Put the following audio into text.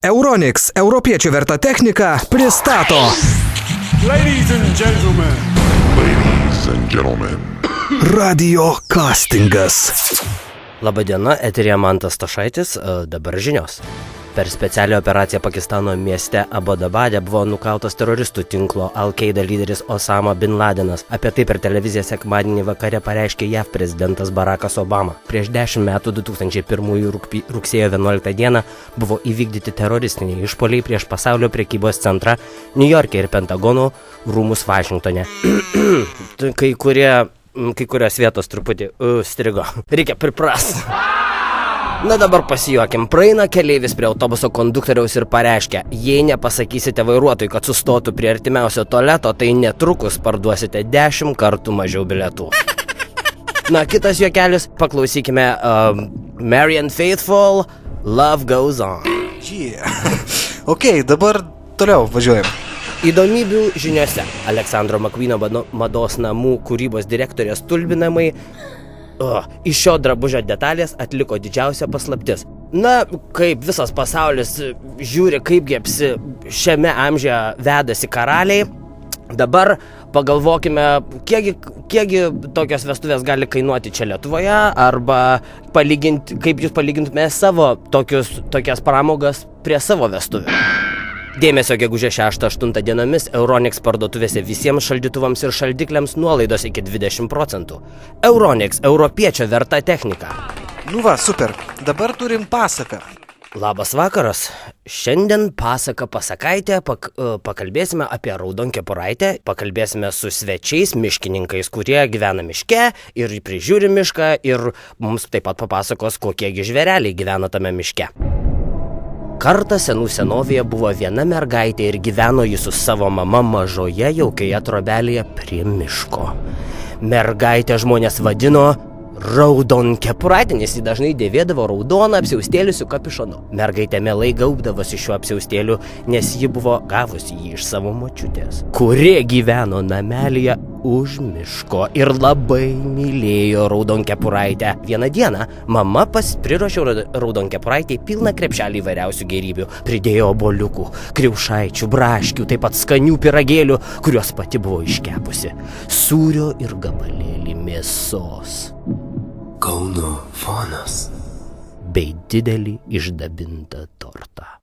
Euronics, europiečių verta technika, pristato. Ladies and gentlemen. Radio castingas. Labadiena, eterija Mantas Stašaitis, dabar žinios. Per specialią operaciją Pakistano mieste Abodabade buvo nukautas teroristų tinklo Al-Qaeda lyderis Osama bin Ladenas. Apie tai per televiziją sekmadienį vakare pareiškė JAV prezidentas Barackas Obama. Prieš 10 metų 2001 rugsėjo 11 dieną buvo įvykdyti teroristiniai išpuoliai prieš pasaulio prekybos centrą New York'e ir Pentagono rūmus Vašingtone. Kai kurios vietos truputį strigo. Reikia priprast. Na dabar pasijuokim. Praeina keleivis prie autobuso konduktoriaus ir pareiškia: jei nepasakysite vairuotojui, kad sustotų prie artimiausio tualeto, tai netrukus parduosite 10 kartų mažiau bilietų. Na, kitas juokelis, paklausykime Marianne Faithfull, Love Goes On. Ok, dabar toliau važiuojam. Įdomybių žiniose. Aleksandro McQueeno mados namų kūrybos direktorės stulbinamai iš šio drabužio detalės atliko didžiausia paslaptis. Na, kaip visas pasaulis žiūri, kaipgi šiame amžiuje vedasi karaliai, dabar pagalvokime, kiekgi tokios vestuvės gali kainuoti čia Lietuvoje, arba kaip jūs palygintume savo tokias pramogas prie savo vestuvių. Dėmesio gegužės 6-8 dienomis Euronics parduotuvėse visiems šaldytuvams ir šaldikliams nuolaidos iki 20%. Euronics, europiečio verta technika. Nu va, super. Dabar turim pasaką. Labas vakaras. Šiandien pasaka pasakaitė, pakalbėsime apie raudonkepuraitę, pakalbėsime su svečiais miškininkais, kurie gyvena miške ir prižiūri mišką, ir mums taip pat papasakos, kokiegi žvėreliai gyvena tame miške. Kartą senų senovėje buvo viena mergaitė ir gyveno ji su savo mama mažoje jaukioje trobelėje prie miško. Mergaitę žmonės vadino raudonkepuraitė, nes ji dažnai dėvėdavo raudoną apsiaustėlį su kapišonu. Mergaitė mielai gaubdavosi šiuo apsiaustėliu, nes ji buvo gavusi jį iš savo močiutės, kuri gyveno namelyje už miško ir labai mylėjo raudonkepuraitę. Vieną dieną mama priruošė raudonkepuraitei pilną krepšelį įvairiausių gėrybių. Pridėjo obuoliukų, kriaušaičių, braškių, taip pat skanių pyragėlių, kuriuos pati buvo iškepusi, sūrio ir gabalėlį mėsos, Kauno fonas bei didelį išdabintą tortą.